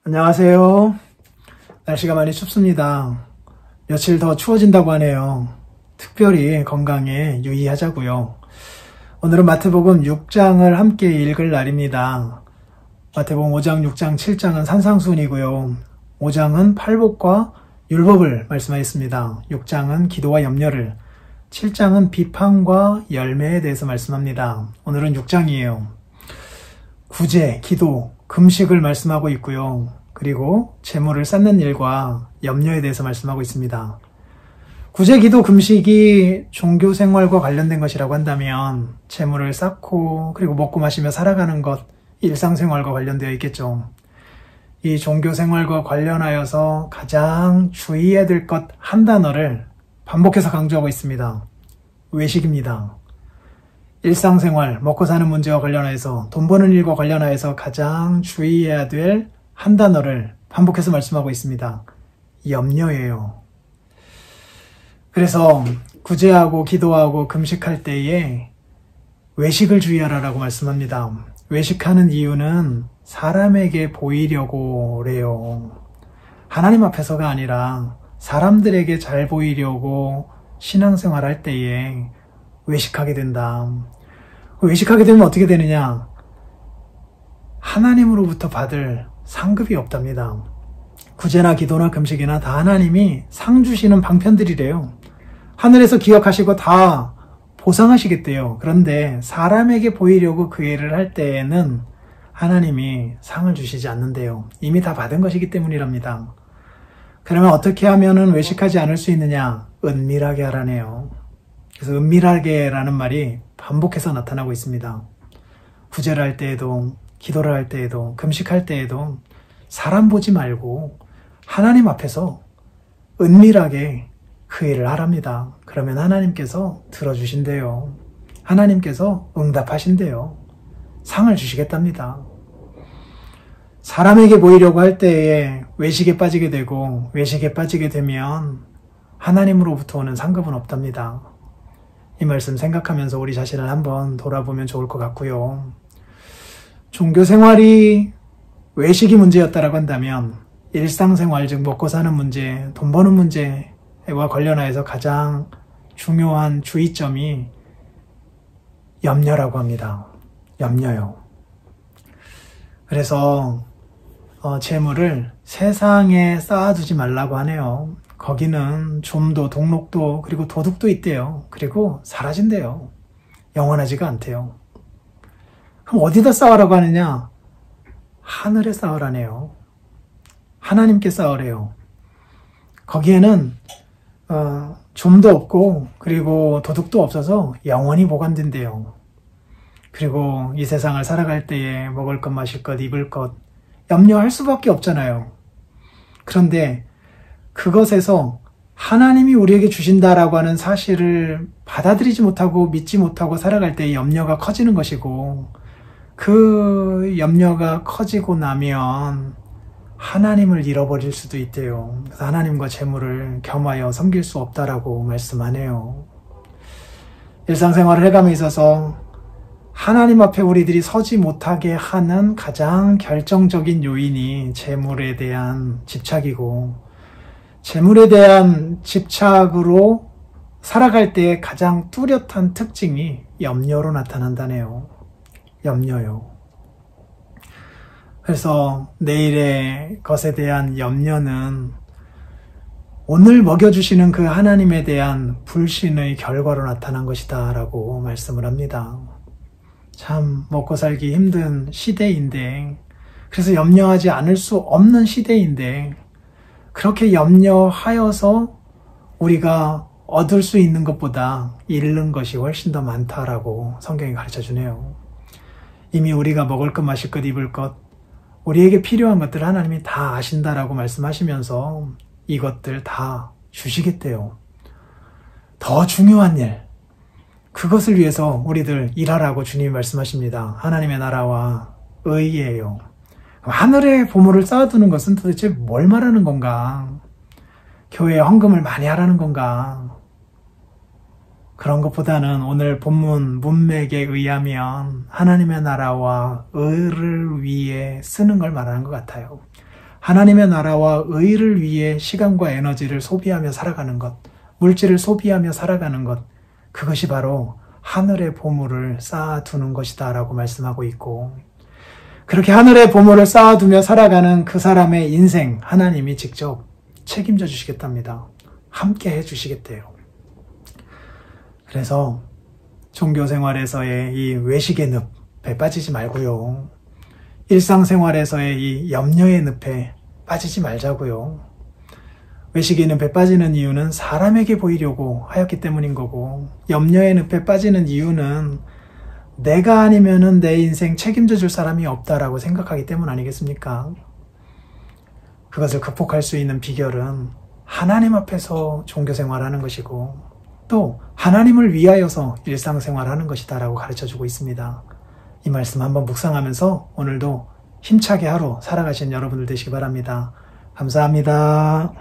안녕하세요. 날씨가 많이 춥습니다. 며칠 더 추워진다고 하네요. 특별히 건강에 유의하자고요. 오늘은 마태복음 6장을 함께 읽을 날입니다. 마태복음 5장, 6장, 7장은 산상수훈이고요. 5장은 팔복과 율법을 말씀하였습니다. 6장은 기도와 염려를, 7장은 비판과 열매에 대해서 말씀합니다. 오늘은 6장이에요. 구제, 기도, 금식을 말씀하고 있고요. 그리고 재물을 쌓는 일과 염려에 대해서 말씀하고 있습니다. 구제, 기도, 금식이 종교 생활과 관련된 것이라고 한다면 재물을 쌓고 그리고 먹고 마시며 살아가는 것, 일상생활과 관련되어 있겠죠. 이 종교 생활과 관련하여서 가장 주의해야 될 것 한 단어를 반복해서 강조하고 있습니다. 외식입니다. 일상생활, 먹고 사는 문제와 관련해서, 돈 버는 일과 관련해서 가장 주의해야 될 한 단어를 반복해서 말씀하고 있습니다. 염려예요. 그래서 구제하고 기도하고 금식할 때에 외식을 주의하라라고 말씀합니다. 외식하는 이유는 사람에게 보이려고래요. 하나님 앞에서가 아니라 사람들에게 잘 보이려고 신앙생활 할 때에 외식하게 된다. 외식하게 되면 어떻게 되느냐? 하나님으로부터 받을 상급이 없답니다. 구제나 기도나 금식이나 다 하나님이 상 주시는 방편들이래요. 하늘에서 기억하시고 다 보상하시겠대요. 그런데 사람에게 보이려고 그 일을 할 때에는 하나님이 상을 주시지 않는데요. 이미 다 받은 것이기 때문이랍니다. 그러면 어떻게 하면은 외식하지 않을 수 있느냐? 은밀하게 하라네요. 그래서 은밀하게라는 말이 반복해서 나타나고 있습니다. 구제를 할 때에도, 기도를 할 때에도, 금식할 때에도 사람 보지 말고 하나님 앞에서 은밀하게 그 일을 하랍니다. 그러면 하나님께서 들어주신대요. 하나님께서 응답하신대요. 상을 주시겠답니다. 사람에게 보이려고 할 때에 외식에 빠지게 되고, 외식에 빠지게 되면 하나님으로부터 오는 상급은 없답니다. 이 말씀 생각하면서 우리 자신을 한번 돌아보면 좋을 것 같고요. 종교생활이 외식이 문제였다라고 한다면 일상생활, 즉 먹고 사는 문제, 돈 버는 문제와 관련해서 가장 중요한 주의점이 염려라고 합니다. 염려요. 그래서 재물을 세상에 쌓아두지 말라고 하네요. 거기는 좀도, 동록도, 그리고 도둑도 있대요. 그리고 사라진대요. 영원하지가 않대요. 그럼 어디다 쌓으라고 하느냐? 하늘에 쌓으라네요. 하나님께 쌓으래요. 거기에는 좀도 없고 그리고 도둑도 없어서 영원히 보관된대요. 그리고 이 세상을 살아갈 때에 먹을 것, 마실 것, 입을 것 염려할 수밖에 없잖아요. 그런데 그것에서 하나님이 우리에게 주신다라고 하는 사실을 받아들이지 못하고 믿지 못하고 살아갈 때 염려가 커지는 것이고, 그 염려가 커지고 나면 하나님을 잃어버릴 수도 있대요. 그래서 하나님과 재물을 겸하여 섬길 수 없다라고 말씀하네요. 일상생활을 해감에 있어서 하나님 앞에 우리들이 서지 못하게 하는 가장 결정적인 요인이 재물에 대한 집착이고, 재물에 대한 집착으로 살아갈 때의 가장 뚜렷한 특징이 염려로 나타난다네요. 염려요. 그래서 내일의 것에 대한 염려는 오늘 먹여주시는 그 하나님에 대한 불신의 결과로 나타난 것이다 라고 말씀을 합니다. 참 먹고 살기 힘든 시대인데, 그래서 염려하지 않을 수 없는 시대인데, 그렇게 염려하여서 우리가 얻을 수 있는 것보다 잃는 것이 훨씬 더 많다라고 성경이 가르쳐주네요. 이미 우리가 먹을 것, 마실 것, 입을 것, 우리에게 필요한 것들 하나님이 다 아신다라고 말씀하시면서 이것들 다 주시겠대요. 더 중요한 일, 그것을 위해서 우리들 일하라고 주님이 말씀하십니다. 하나님의 나라와 의예요. 하늘에 보물을 쌓아두는 것은 도대체 뭘 말하는 건가? 교회에 헌금을 많이 하라는 건가? 그런 것보다는 오늘 본문 문맥에 의하면 하나님의 나라와 의를 위해 쓰는 걸 말하는 것 같아요. 하나님의 나라와 의를 위해 시간과 에너지를 소비하며 살아가는 것, 물질을 소비하며 살아가는 것, 그것이 바로 하늘의 보물을 쌓아두는 것이다 라고 말씀하고 있고, 그렇게 하늘의 보물을 쌓아두며 살아가는 그 사람의 인생 하나님이 직접 책임져 주시겠답니다. 함께 해주시겠대요. 그래서 종교생활에서의 이 외식의 늪에 빠지지 말고요. 일상생활에서의 이 염려의 늪에 빠지지 말자고요. 외식의 늪에 빠지는 이유는 사람에게 보이려고 하였기 때문인 거고, 염려의 늪에 빠지는 이유는 내가 아니면은 내 인생 책임져 줄 사람이 없다라고 생각하기 때문 아니겠습니까? 그것을 극복할 수 있는 비결은 하나님 앞에서 종교생활하는 것이고, 또 하나님을 위하여서 일상생활하는 것이다 라고 가르쳐주고 있습니다. 이 말씀 한번 묵상하면서 오늘도 힘차게 하루 살아가신 여러분들 되시기 바랍니다. 감사합니다.